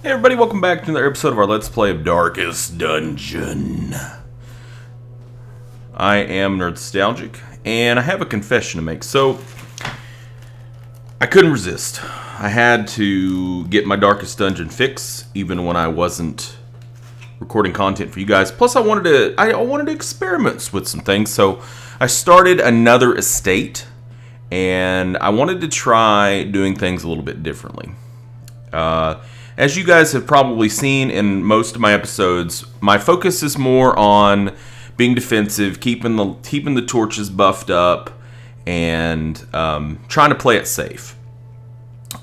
Hey everybody, welcome back to another episode of our Let's Play of Darkest Dungeon. I am Nerdstalgic, and I have a confession to make. So, I couldn't resist. I had to get my Darkest Dungeon fix, even when I wasn't recording content for you guys. Plus, I wanted to experiment with some things, so I started another estate, and I wanted to try doing things a little bit differently. As you guys have probably seen in most of my episodes, my focus is more on being defensive, keeping the torches buffed up, and trying to play it safe.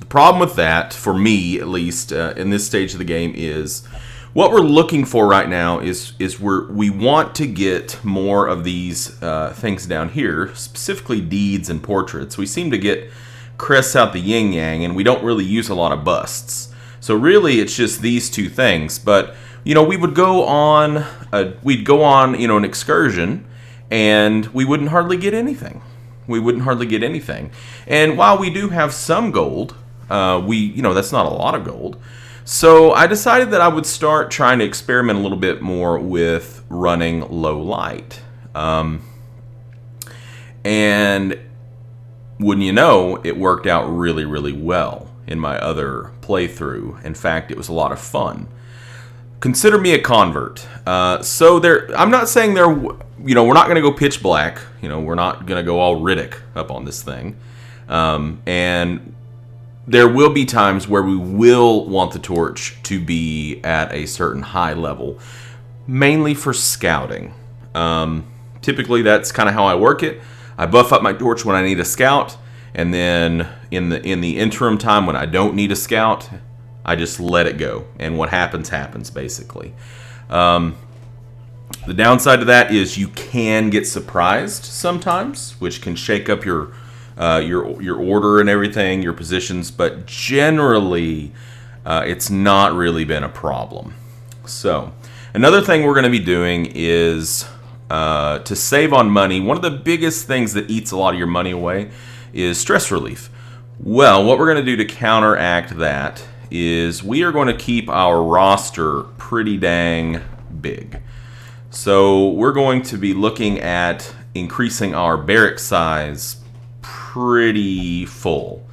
The problem with that, for me at least, in this stage of the game, is what we're looking for right now is we want to get more of these things down here, specifically deeds and portraits. We seem to get crests out the yin-yang, and we don't really use a lot of busts. So really, it's just these two things. But we would go on, an excursion, and we wouldn't hardly get anything. And while we do have some gold, that's not a lot of gold. So I decided that I would start trying to experiment a little bit more with running low light. And wouldn't you know, it worked out really, really well in my other playthrough. In fact, it was a lot of fun. Consider me a convert. I'm not saying we're not going to go pitch black. We're not going to go all Riddick up on this thing. And there will be times where we will want the torch to be at a certain high level, mainly for scouting. Typically, that's kind of how I work it. I buff up my torch when I need a scout, and then in the interim time when I don't need a scout, I just let it go, and what happens, basically. The downside to that is you can get surprised sometimes, which can shake up your order and everything, your positions, but generally it's not really been a problem. So another thing we're going to be doing is to save on money. One of the biggest things that eats a lot of your money away is stress relief. Well, what we're going to do to counteract that is we are going to keep our roster pretty dang big. So we're going to be looking at increasing our barrack size pretty full,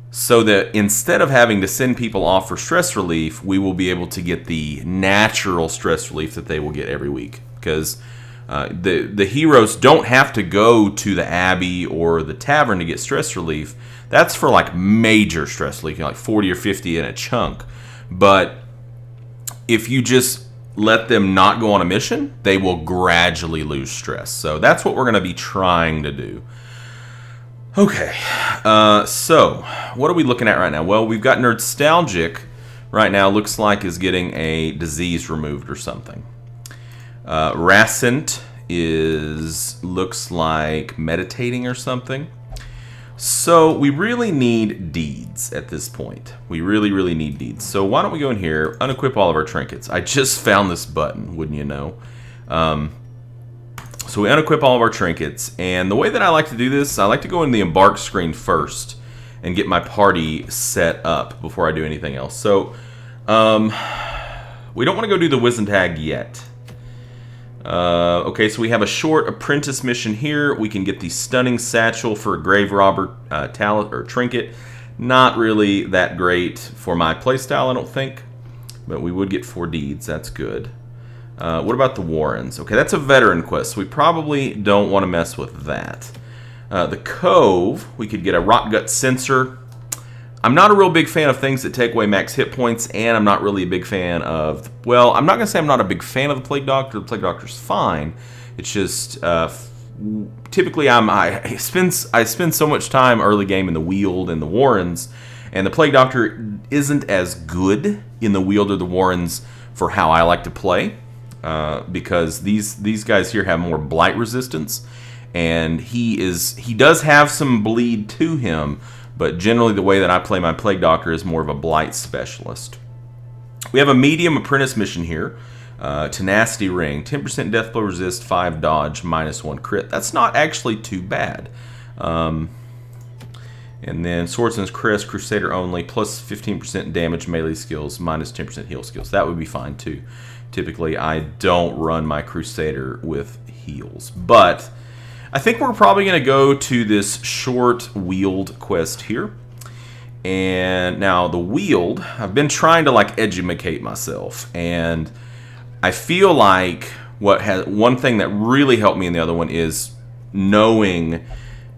so that instead of having to send people off for stress relief, we will be able to get the natural stress relief that they will get every week. Because the heroes don't have to go to the Abbey or the tavern to get stress relief. That's for like major stress relief, like 40 or 50 in a chunk. But if you just let them not go on a mission, they will gradually lose stress. So that's what we're going to be trying to do. Okay, so what are we looking at right now? Well, we've got Nerdstalgic right now. Looks like is getting a disease removed or something. Racent looks like meditating or something. So we really need deeds at this point. We really, really need deeds. So why don't we go in here, unequip all of our trinkets. I just found this button, wouldn't you know? So we unequip all of our trinkets. And the way that I like to do this, I like to go in the embark screen first and get my party set up before I do anything else. So we don't want to go do the Wizentag yet. Okay, so we have a short apprentice mission here. We can get the stunning satchel for a grave robber talent or trinket. Not really that great for my playstyle, I don't think. But we would get 4 deeds. That's good. What about the Warrens? Okay, that's a veteran quest, so we probably don't want to mess with that. The Cove, we could get a Rot Gut Sensor. I'm not a real big fan of things that take away max hit points, and I'm not really a big fan of... Well, I'm not going to say I'm not a big fan of the Plague Doctor. The Plague Doctor's fine. It's just... typically, I spend so much time early game in the Weald and the Warrens, and the Plague Doctor isn't as good in the Weald or the Warrens for how I like to play, because these guys here have more blight resistance, and he does have some bleed to him. But generally, the way that I play my Plague Doctor is more of a blight specialist. We have a medium apprentice mission here. Tenacity Ring. 10% death blow resist, 5 dodge, -1 crit. That's not actually too bad. And then Swordsman's Crest, Crusader only, plus 15% damage melee skills, minus 10% heal skills. That would be fine too. Typically, I don't run my Crusader with heals. But I think we're probably going to go to this short wield quest here. And now the wield, I've been trying to like educate myself. And I feel like one thing that really helped me in the other one is knowing,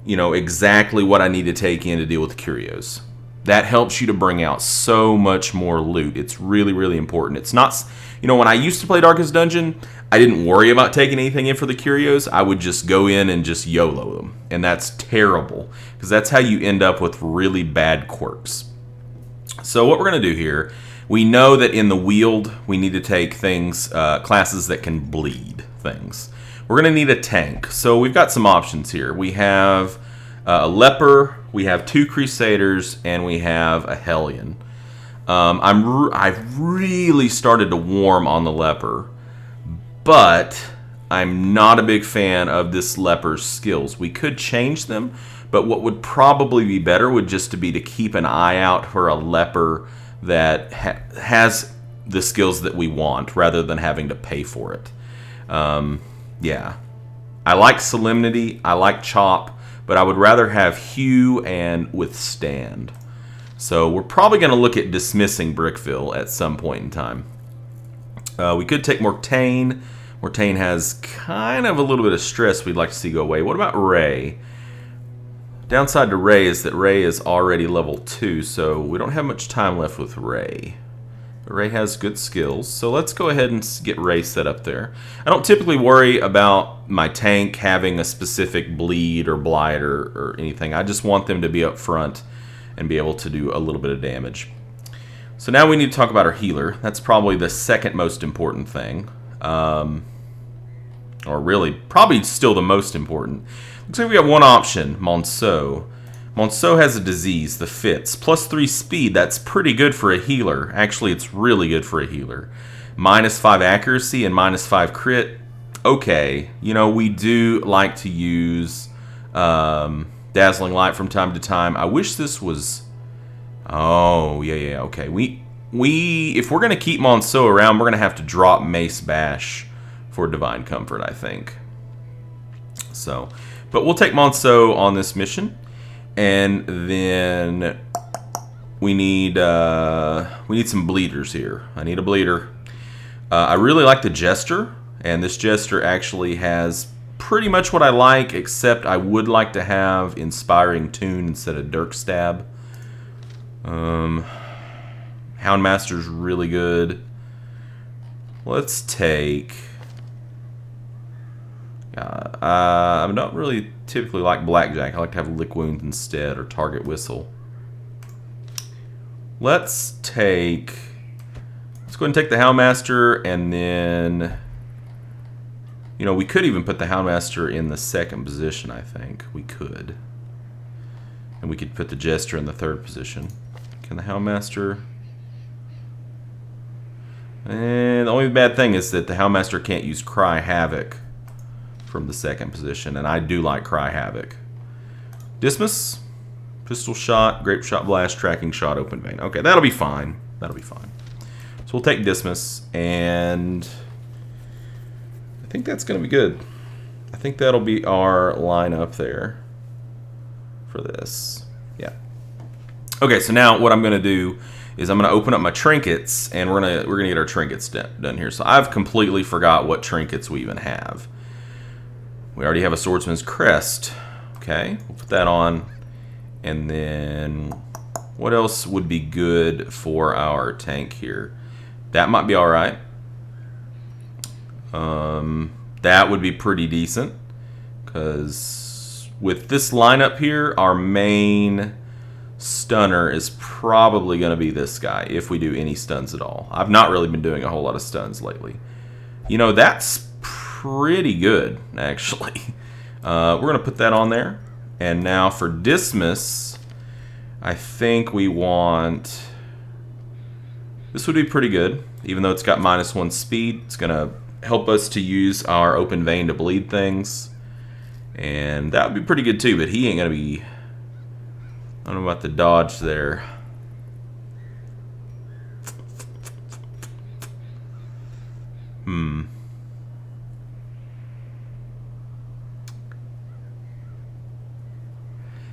you know, exactly what I need to take in to deal with the curios. That helps you to bring out so much more loot. It's really, really important. It's not, you know, when I used to play Darkest Dungeon, I didn't worry about taking anything in for the curios. I would just go in and just YOLO them. And that's terrible, because that's how you end up with really bad quirks. So what we're going to do here, we know that in the wield, we need to take things, classes that can bleed things. We're going to need a tank. So we've got some options here. We have a Leper, we have 2 Crusaders, and we have a Hellion. I've really started to warm on the Leper, but I'm not a big fan of this Leper's skills. We could change them, but what would probably be better would just to be to keep an eye out for a Leper that has the skills that we want, rather than having to pay for it. Yeah, I like Solemnity, I like Chop, but I would rather have Hew and Withstand. So we're probably going to look at dismissing Brickville at some point in time. We could take Mortagne. Mortagne has kind of a little bit of stress we'd like to see go away. What about Ray? Downside to Ray is that Ray is already level 2, so we don't have much time left with Ray. Ray has good skills, so let's go ahead and get Ray set up there. I don't typically worry about my tank having a specific bleed or blight or anything. I just want them to be up front and be able to do a little bit of damage. So now we need to talk about our healer. That's probably the second most important thing. Or really, probably still the most important. Looks like we have one option, Monceau. Monceau has a disease, the Fits. Plus 3 speed, that's pretty good for a healer. Actually, it's really good for a healer. Minus 5 accuracy and minus 5 crit. Okay, you know, we do like to use Dazzling Light from time to time. I wish this was... Oh, yeah, okay. If we're going to keep Monceau around, we're going to have to drop Mace Bash for Divine Comfort, I think. So, but we'll take Monceau on this mission. And then we need some bleeders here. I need a bleeder. I really like the Jester, and this Jester actually has pretty much what I like, except I would like to have Inspiring Tune instead of Dirk Stab. Houndmaster's really good. Let's take... I don't really typically like Blackjack. I like to have Lick Wound instead, or Target Whistle. Let's go ahead and take the Houndmaster, and then, you know, we could even put the Houndmaster in the second position, I think. We could. And we could put the Jester in the third position. Can the Houndmaster... And the only bad thing is that the Houndmaster can't use Cry Havoc from the second position, and I do like Cry Havoc. Dismiss, Pistol Shot, Grape Shot Blast, Tracking Shot, Open Vein. Okay, that'll be fine. That'll be fine. So we'll take Dismiss, and I think that's going to be good. I think that'll be our lineup there for this. Yeah. Okay, so now what I'm going to do is I'm going to open up my trinkets, and we're gonna get our trinkets done here. So I've completely forgot what trinkets we even have. We already have a Swordsman's Crest. Okay, we'll put that on. And then what else would be good for our tank here? That might be alright. That would be pretty decent, because with this lineup here, our main stunner is probably going to be this guy, if we do any stuns at all. I've not really been doing a whole lot of stuns lately. You know, that's pretty good, actually. We're going to put that on there. And now for Dismiss, I think we want... This would be pretty good, even though it's got -1 speed. It's going to help us to use our Open Vein to bleed things. And that would be pretty good too, but he ain't going to be I don't know about the dodge there.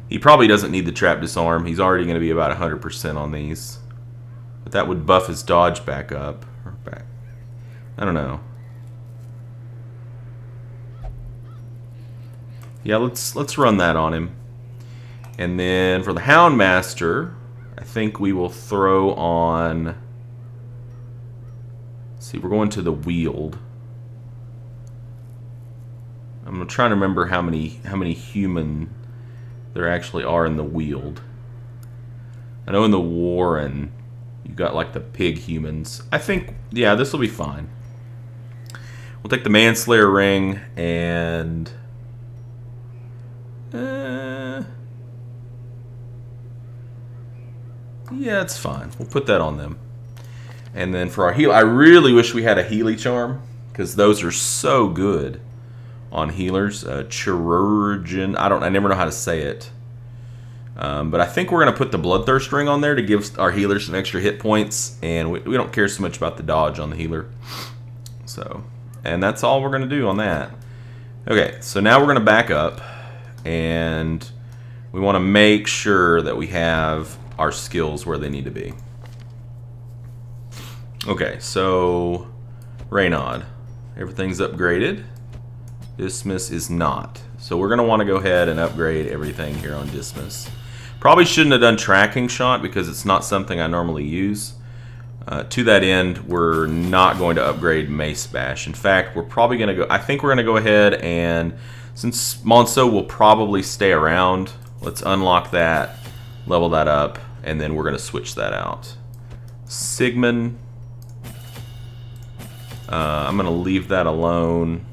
He probably doesn't need the trap disarm. He's already going to be about 100% on these. But that would buff his dodge back up. Or back. I don't know. Yeah, let's run that on him. And then for the Houndmaster, I think we will throw on... Let's see, we're going to the Wield. I'm trying to remember how many human there actually are in the Wield. I know in the Warren, you've got like the pig humans. I think, yeah, this will be fine. We'll take the Manslayer ring and... yeah, it's fine. We'll put that on them. And then for our heal, I really wish we had a Healy Charm, because those are so good on healers. Chirurgeon, I never know how to say it. But I think we're going to put the Bloodthirst ring on there to give our healers some extra hit points, and we don't care so much about the dodge on the healer. So, and that's all we're going to do on that. Okay, so now we're going to back up, and we want to make sure that we have our skills where they need to be. Okay, so Reynod, everything's upgraded. Dismas is not. So we're going to want to go ahead and upgrade everything here on Dismas. Probably shouldn't have done Tracking Shot because it's not something I normally use. To that end, we're not going to upgrade Mace Bash. In fact, we're probably going to go... I think we're going to go ahead and... Since Monso will probably stay around, let's unlock that, level that up, and then we're going to switch that out. Sigmund... I'm going to leave that alone.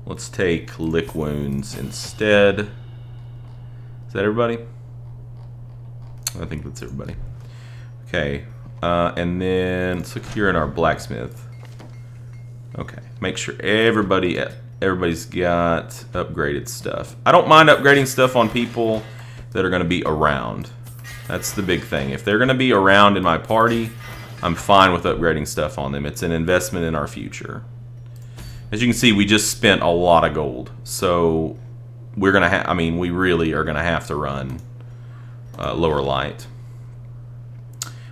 Let's take Lick Wounds instead. Is that everybody? I think that's everybody. Okay. And then let's look here in our Blacksmith. Okay. Make sure everybody's got upgraded stuff. I don't mind upgrading stuff on people that are going to be around. That's the big thing. If they're going to be around in my party, I'm fine with upgrading stuff on them. It's an investment in our future. As you can see, we just spent a lot of gold. So we're going to have, I mean, we really are going to have to run lower light.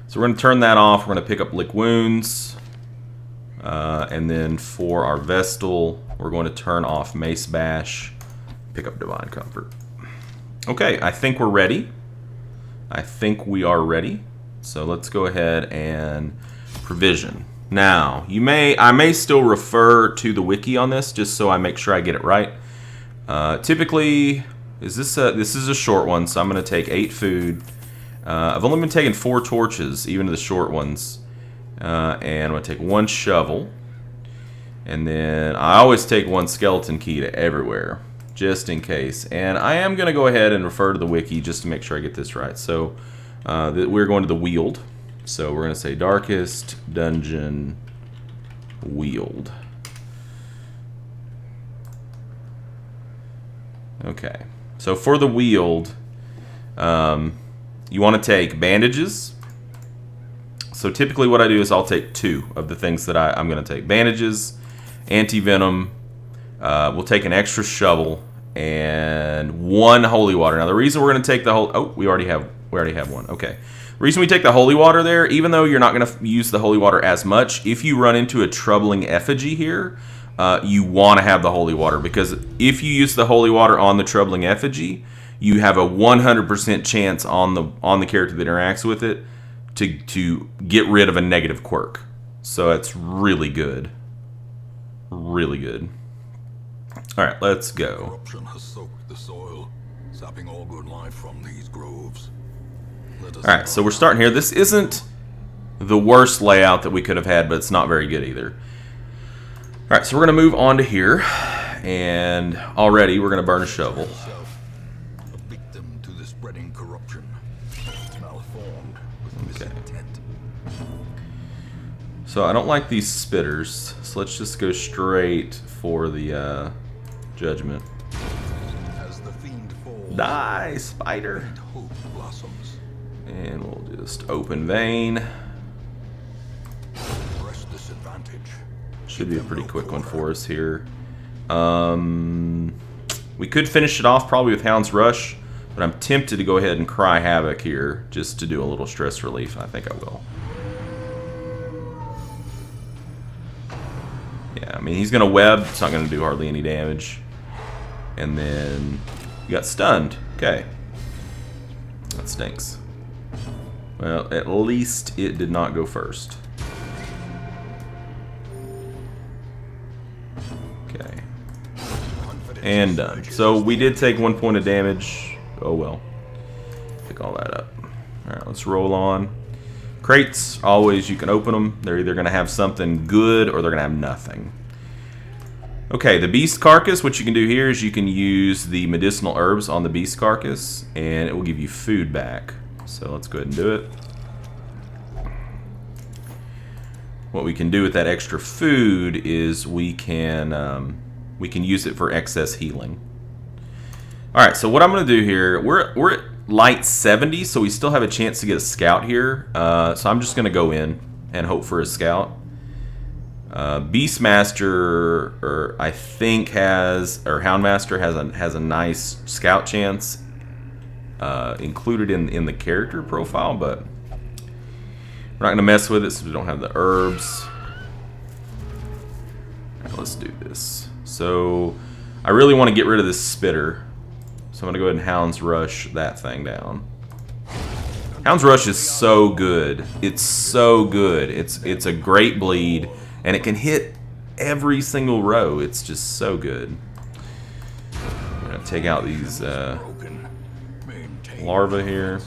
So we're going to turn that off. We're going to pick up Lick Wounds. And then for our Vestal, we're going to turn off Mace Bash. Pick up Divine Comfort. Okay, I think we're ready. I think we are ready. So let's go ahead and provision. Now, I may still refer to the wiki on this just so I make sure I get it right. Typically, this is a short one, so I'm going to take 8 food. I've only been taking 4 torches, even to the short ones. And I'm going to take 1 shovel. And then I always take 1 skeleton key to everywhere, just in case. And I am going to go ahead and refer to the wiki just to make sure I get this right. So we're going to the Wield. So we're going to say Darkest Dungeon Wield. Okay. So for the Wield, you want to take bandages. So typically what I do is I'll take 2 of the things that I'm going to take. Bandages, anti-venom, we'll take an extra shovel, and 1 holy water. Now the reason we're going to take the whole... Oh, we already have 1. Okay. The reason we take the holy water there, even though you're not going to use the holy water as much, if you run into a troubling effigy here, you want to have the holy water, because if you use the holy water on the troubling effigy, you have a 100% chance on the character that interacts with it to get rid of a negative quirk. So it's really good. Really good. Alright, let's go. Corruption has soaked the soil, sapping all good life from these groves. Alright, so we're starting here. This isn't the worst layout that we could have had, but it's not very good either. Alright, so we're going to move on to here. And already we're going to burn a shovel. A victim to the spreading corruption. Malformed with misintent. So I don't like these spitters, so let's just go straight for the judgment. As the fiend falls, Die, spider. hope lies blossoms. And we'll just open vein. Press this advantage. Should be a pretty quick one for us here. We could finish it off probably with Hound's Rush, but I'm tempted to go ahead and Cry Havoc here just to do a little stress relief. I think I will. Yeah, I mean, he's going to web. It's not going to do hardly any damage. And then you got stunned. Okay. That stinks. Well, at least it did not go first. Okay. And done. So we did take 1 point of damage. Oh well. Pick all that up. Alright, let's roll on. Crates, always you can open them. They're either going to have something good or they're going to have nothing. Okay, the beast carcass, what you can do here is you can use the medicinal herbs on the beast carcass and it will give you food back. So let's go ahead and do it. What we can do with that extra food is we can use it for excess healing. All right, so what I'm going to do here, we're at light 70, so we still have a chance to get a scout here. So I'm just going to go in and hope for a scout. Beastmaster, I think Houndmaster has a nice scout chance included in the character profile, but we're not going to mess with it since we don't have the herbs. All right, let's do this. So I really want to get rid of this spitter. So I'm going to go ahead and Hound's Rush that thing down. Hound's Rush is so good. It's so good. It's a great bleed, and it can hit every single row. It's just so good. I'm going to take out these larvae here.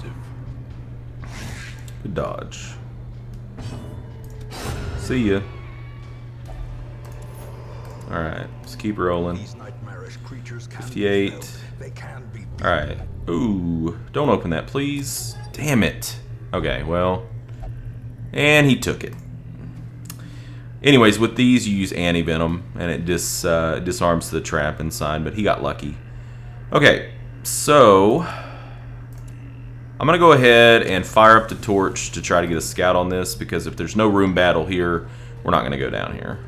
Good dodge. See ya. Alright, let's keep rolling. 58. Alright. Ooh, don't open that, please. Damn it. Okay, well. And he took it. Anyways, with these, you use anti-venom, and it disarms the trap inside, but he got lucky. Okay, so I'm going to go ahead and fire up the torch to try to get a scout on this, because if there's no room battle here, we're not going to go down here.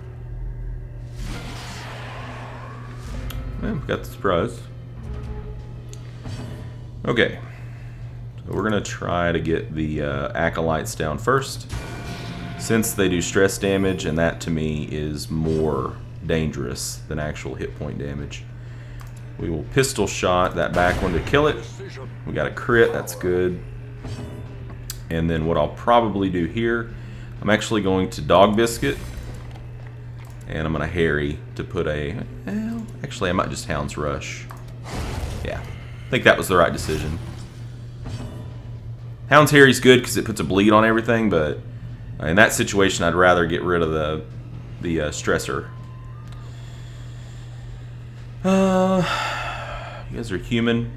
Well, got the surprise. Okay, so we're going to try to get the acolytes down first, since they do stress damage, and that to me is more dangerous than actual hit point damage. We will pistol shot that back one to kill it. We got a crit, that's good. And then what I'll probably do here, I'm actually going to Dog Biscuit. And I'm going to Harry to put a... Well, actually, I might just Hound's Rush. Yeah, I think that was the right decision. Hound's Harry's good because it puts a bleed on everything, but in that situation, I'd rather get rid of the stressor. You guys are human.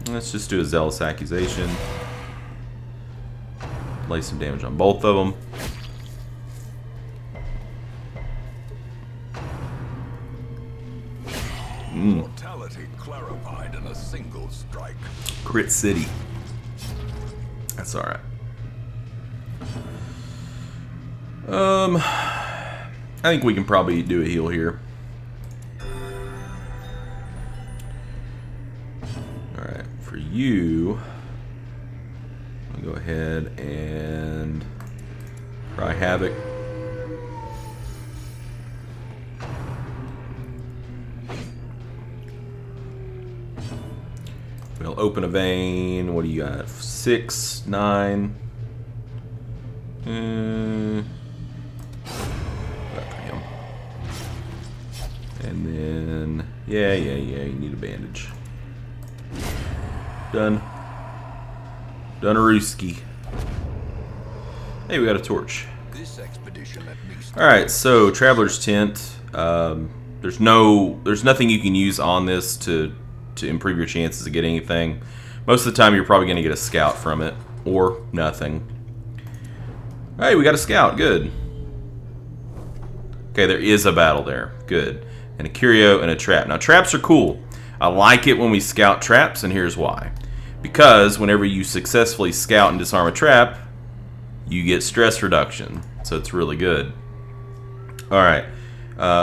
Let's just do a Zealous Accusation. Lay some damage on both of them. Mortality clarified in a single strike. Crit City. That's alright. I think we can probably do a heal here. Alright, for you, I'll go ahead and Cry Havoc. We'll open a vein. What do you got? 6, 9. And then, yeah, you need a bandage. Done. Done-a-rooski. Hey, we got a torch. This expedition at least. Alright, so Traveler's Tent. There's nothing you can use on this to improve your chances of getting anything. Most of the time you're probably going to get a scout from it, or nothing. Hey, we got a scout, good. Okay, there is a battle there, good. And a curio and a trap. Now traps are cool. I like it when we scout traps, and here's why. because whenever you successfully scout and disarm a trap, you get stress reduction. So it's really good. Alright.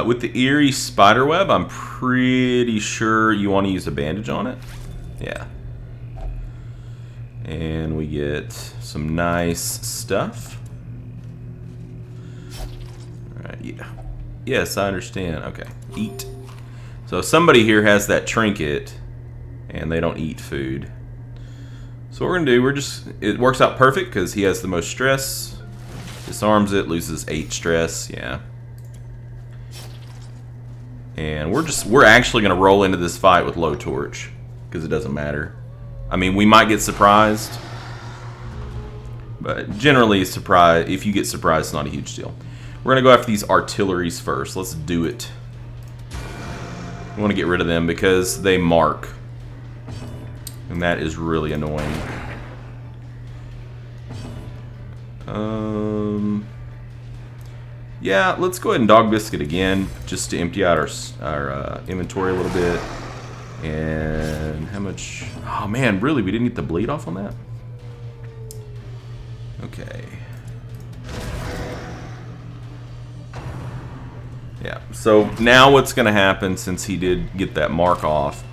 With the eerie spiderweb, I'm pretty sure you want to use a bandage on it. Yeah. And we get some nice stuff. Alright, yeah. Yes, I understand. Okay. Eat. So somebody here has that trinket, and they don't eat food. So what we're going to do, it works out perfect because he has the most stress. Disarms it, loses 8 stress, yeah. And we're actually going to roll into this fight with low torch because it doesn't matter. I mean, we might get surprised, but generally, if you get surprised, it's not a huge deal. We're going to go after these artilleries first. Let's do it. We want to get rid of them because they mark. And that is really annoying. Yeah, let's go ahead and Dog Biscuit again, just to empty out our inventory a little bit. And how much... Oh man, really? We didn't get the bleed off on that? Okay. Yeah, so now what's going to happen, since he did get that mark off,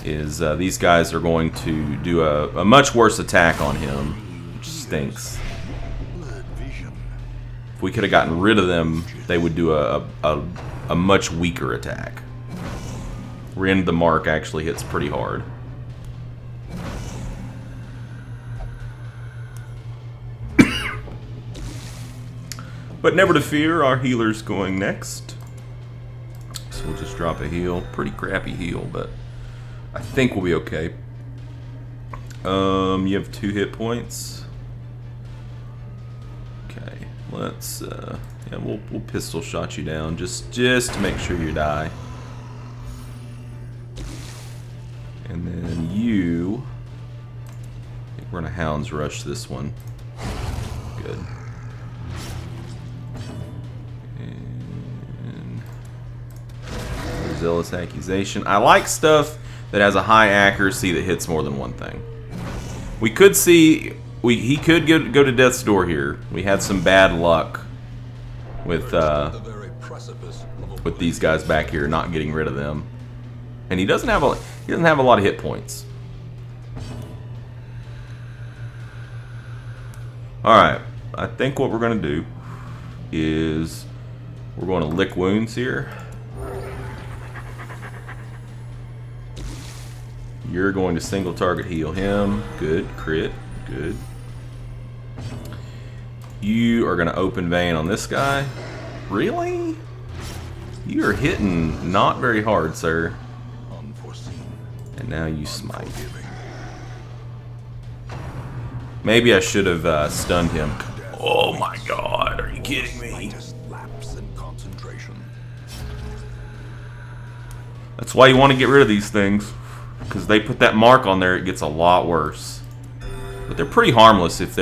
is these guys are going to do a much worse attack on him, which stinks. If we could have gotten rid of them, they would do a much weaker attack. Ren the mark actually hits pretty hard. But never to fear, our healer's going next. So we'll just drop a heal. Pretty crappy heal, but I think we'll be okay. You have 2 hit points. Okay, let's yeah, we'll pistol shot you down just to make sure you die. And then you, I think we're gonna Hound's Rush this one. Good. And Zealous Accusation. I like stuff that has a high accuracy that hits more than one thing. We could see, he could go to Death's Door here. We had some bad luck with these guys back here, not getting rid of them. And he doesn't have a lot of hit points. Alright, I think what we're going to do is we're going to lick wounds here. You're going to single target heal him. Good. Crit. Good. You are going to open vein on this guy. Really? You are hitting not very hard, sir. And now you smite. Maybe I should have stunned him. Oh my god, are you kidding me? That's why you want to get rid of these things. Because they put that mark on there, it gets a lot worse. But they're pretty harmless if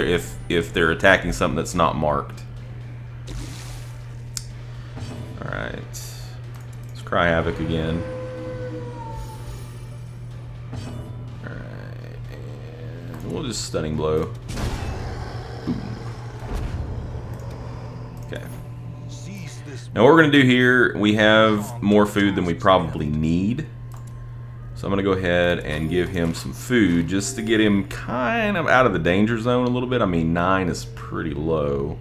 they're attacking something that's not marked. Alright. Let's cry Havoc again. Alright. And we'll just Stunning Blow. Boom. Okay. Now what we're going to do here, we have more food than we probably need. So I'm going to go ahead and give him some food just to get him kind of out of the danger zone a little bit. I mean, 9 is pretty low.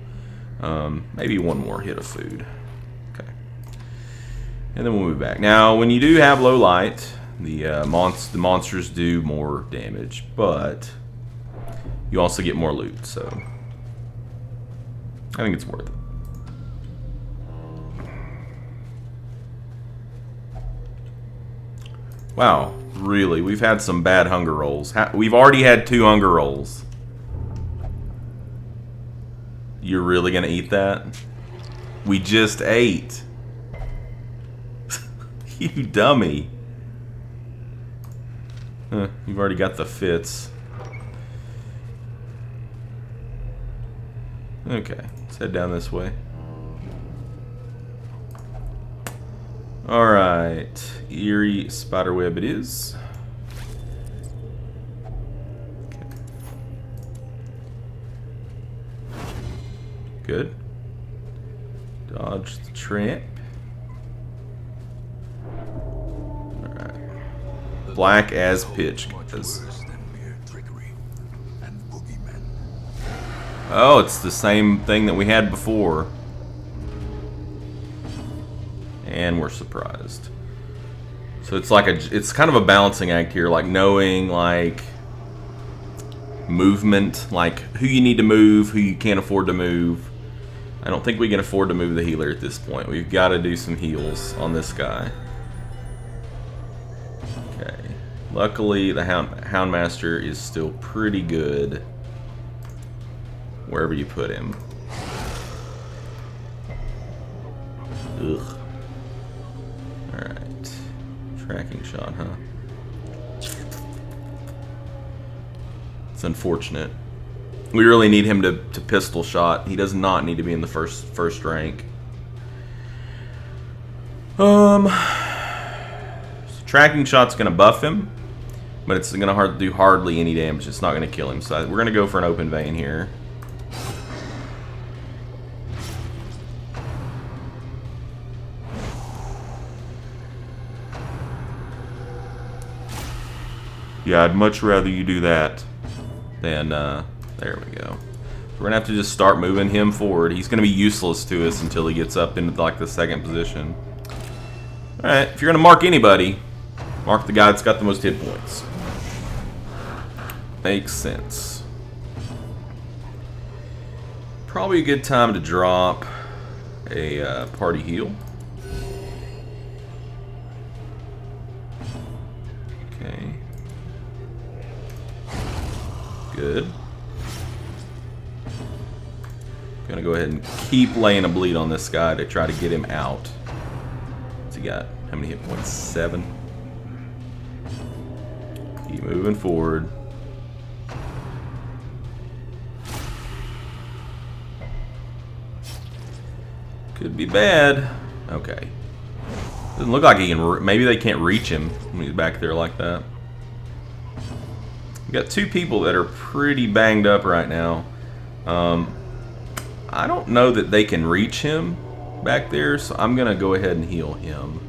Maybe one more hit of food. Okay. And then we'll move back. Now, when you do have low light, the monsters do more damage, but you also get more loot, so I think it's worth it. Wow, really? We've had some bad hunger rolls. We've already had 2 hunger rolls. You're really gonna eat that? We just ate. You dummy. You've already got the fits. Okay, let's head down this way. Alright, eerie spiderweb it is. Good. Dodge the trap. Alright. Black as pitch. Oh, it's the same thing that we had before. And we're surprised. So it's like it's kind of a balancing act here, like knowing like movement, like who you need to move, who you can't afford to move. I don't think we can afford to move the healer at this point. We've got to do some heals on this guy. Okay. Luckily, the Houndmaster is still pretty good wherever you put him. Ugh. Alright. Tracking shot, huh? It's unfortunate. We really need him to pistol shot. He does not need to be in the first rank. So tracking shot's gonna buff him, but it's gonna do hardly any damage. It's not gonna kill him. So we're gonna go for an open vein here. Yeah, I'd much rather you do that than, there we go. We're going to have to just start moving him forward. He's going to be useless to us until he gets up into, like, the second position. Alright, if you're going to mark anybody, mark the guy that's got the most hit points. Makes sense. Probably a good time to drop a party heal. Okay. Good. Gonna go ahead and keep laying a bleed on this guy to try to get him out. What's he got? How many hit points? 7. Keep moving forward. Could be bad. Okay. Doesn't look like he can. Maybe they can't reach him when he's back there like that. We got 2 people that are pretty banged up right now. I don't know that they can reach him back there, so I'm gonna go ahead and heal him.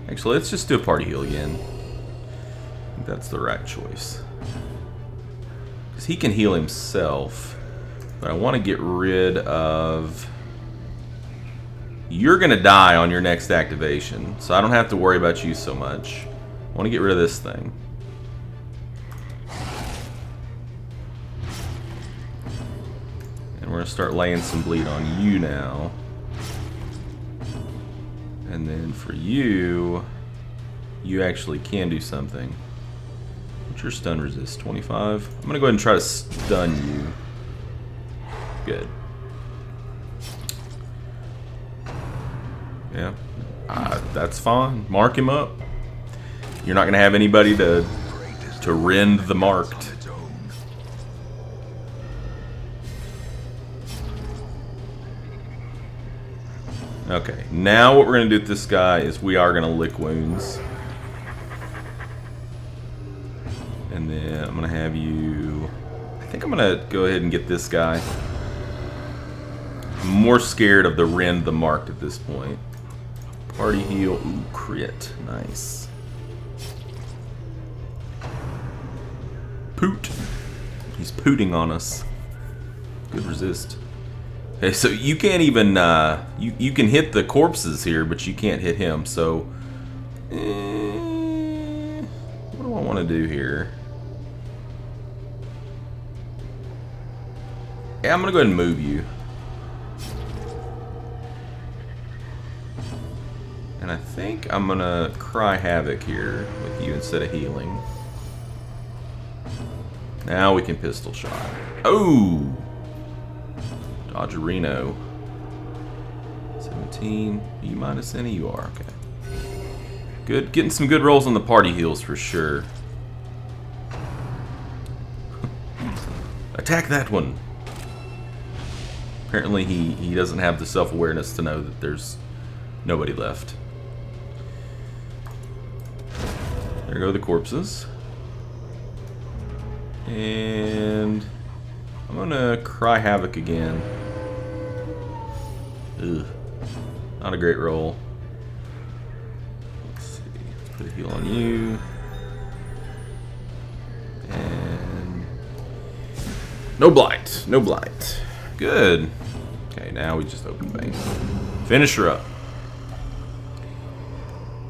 Actually, let's just do a party heal again. I think that's the right choice. Because he can heal himself, but I want to get rid of... You're gonna die on your next activation, so I don't have to worry about you so much. I want to get rid of this thing. We're going to start laying some bleed on you now. And then for you, you actually can do something. What's your stun resist? 25? I'm going to go ahead and try to stun you. Good. Yeah. That's fine. Mark him up. You're not going to have anybody to rend the marked. Okay, now what we're going to do with this guy is we are going to lick wounds. And then I'm going to have you... I think I'm going to go ahead and get this guy. I'm more scared of the rend the marked at this point. Party heal. Ooh, crit. Nice. Poot. He's pooting on us. Good resist. Okay, so you can't even, you can hit the corpses here, but you can't hit him, so... what do I want to do here? Yeah, I'm going to go ahead and move you. And I think I'm going to cry havoc here with you instead of healing. Now we can pistol shot. Oh! Dodge Reno. 17. You minus any? You are. Okay. Good. Getting some good rolls on the party heals for sure. Attack that one. Apparently he doesn't have the self-awareness to know that there's nobody left. There go the corpses. And I'm gonna cry havoc again. Ugh. Not a great roll. Let's see. Let's put a heal on you. And no blight. No blight. Good. Okay, now we just open bank. Finish her up.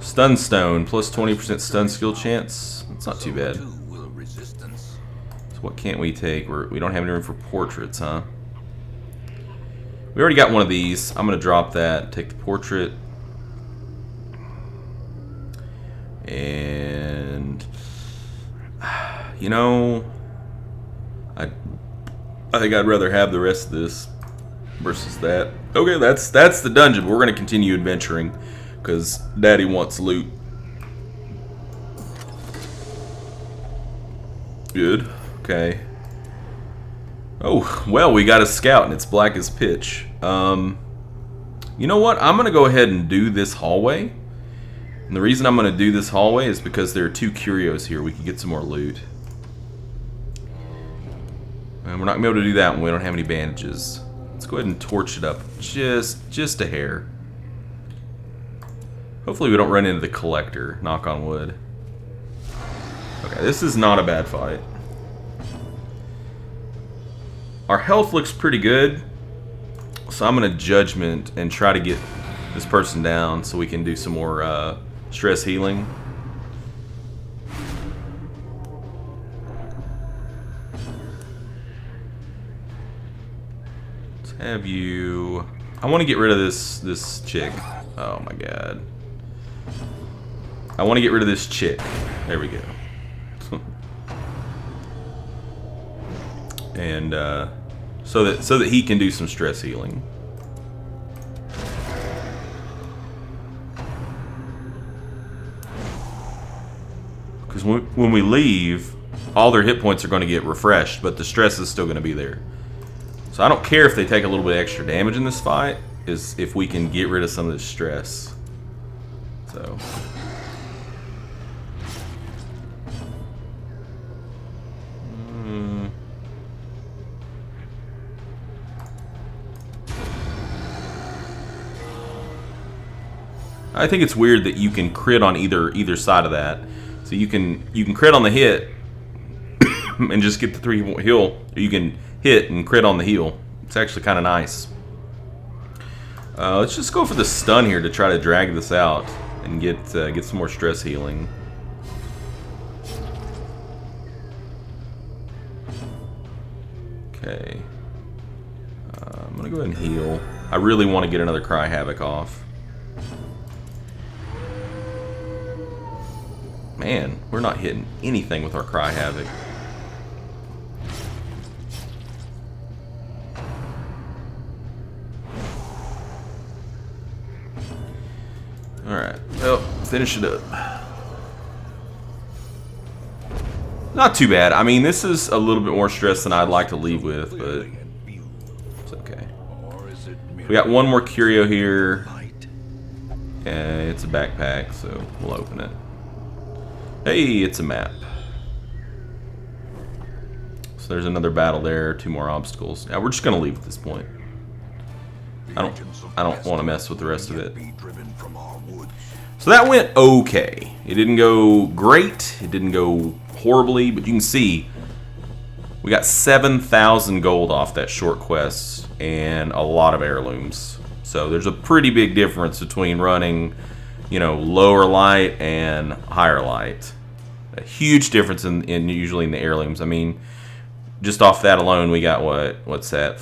Stun stone plus 20% stun skill chance. That's not too bad. So what can't we take? We don't have any room for portraits, huh? We already got one of these. I'm gonna drop that. Take the portrait. And you know, I think I'd rather have the rest of this versus that. Okay, that's the dungeon. We're gonna continue adventuring because Daddy wants loot. Good. Okay. Oh, well, we got a scout and it's black as pitch. You know what? I'm gonna go ahead and do this hallway. And the reason I'm gonna do this hallway is because there are 2 curios here. We can get some more loot. And we're not gonna be able to do that when we don't have any bandages. Let's go ahead and torch it up just a hair. Hopefully we don't run into the collector, knock on wood. Okay, this is not a bad fight. Our health looks pretty good, so I'm gonna judgment and try to get this person down so we can do some more stress healing. Let's have you. I want to get rid of this chick. Oh my god. I want to get rid of this chick. There we go. And so that he can do some stress healing. Because when we leave, all their hit points are going to get refreshed, but the stress is still going to be there. So I don't care if they take a little bit extra damage in this fight, is if we can get rid of some of this stress. So. I think it's weird that you can crit on either side of that. So you can crit on the hit and just get the 3 heal, or you can hit and crit on the heal. It's actually kind of nice. Let's just go for the stun here to try to drag this out and get some more stress healing. Okay. I'm gonna go ahead and heal. I really want to get another Cry Havoc off. Man, we're not hitting anything with our Cry Havoc. Alright, well, finish it up. Not too bad. I mean, this is a little bit more stress than I'd like to leave with, but it's okay. We got one more curio here. And it's a backpack, so we'll open it. Hey, it's a map. So there's another battle there, 2 more obstacles. Now we're just gonna leave at this point. I don't want to mess with the rest of it. So that went okay. It didn't go great. It didn't go horribly, but you can see we got 7,000 gold off that short quest and a lot of heirlooms. So there's a pretty big difference between running, you know, lower light and higher light. A huge difference in usually in the heirlooms. I mean, just off that alone, we got what's that?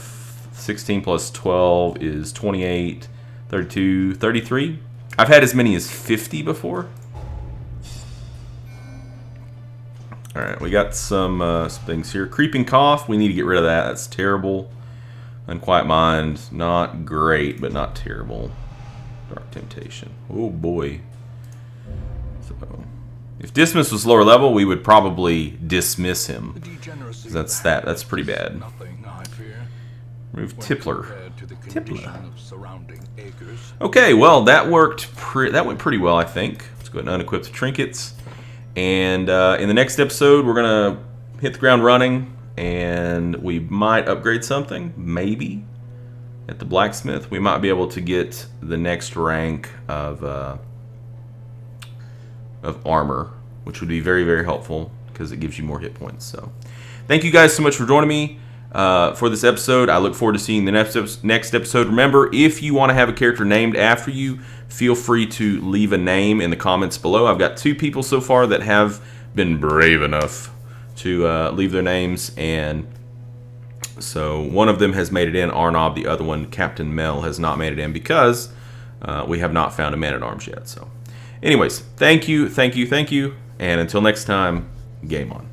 16 plus 12 is 28, 32, 33. I've had as many as 50 before. All right, we got some things here. Creeping Cough, we need to get rid of that. That's terrible. Unquiet Mind, not great, but not terrible. Dark Temptation. Oh boy. So, if Dismiss was lower level, we would probably dismiss him. That's pretty bad. Remove Tippler. Okay, well that went pretty well, I think. Let's go ahead and unequip the trinkets. And in the next episode, we're gonna hit the ground running, and we might upgrade something, maybe. at the blacksmith, we might be able to get the next rank of armor, which would be very, very helpful because it gives you more hit points. So thank you guys so much for joining me for this episode. I look forward to seeing the next episode. Remember, if you want to have a character named after you, feel free to leave a name in the comments below. I've got 2 people so far that have been brave enough to leave their names, and so one of them has made it in, Arnob. The other one, Captain Mel, has not made it in because we have not found a man-at-arms yet. So anyways, thank you, and until next time, game on.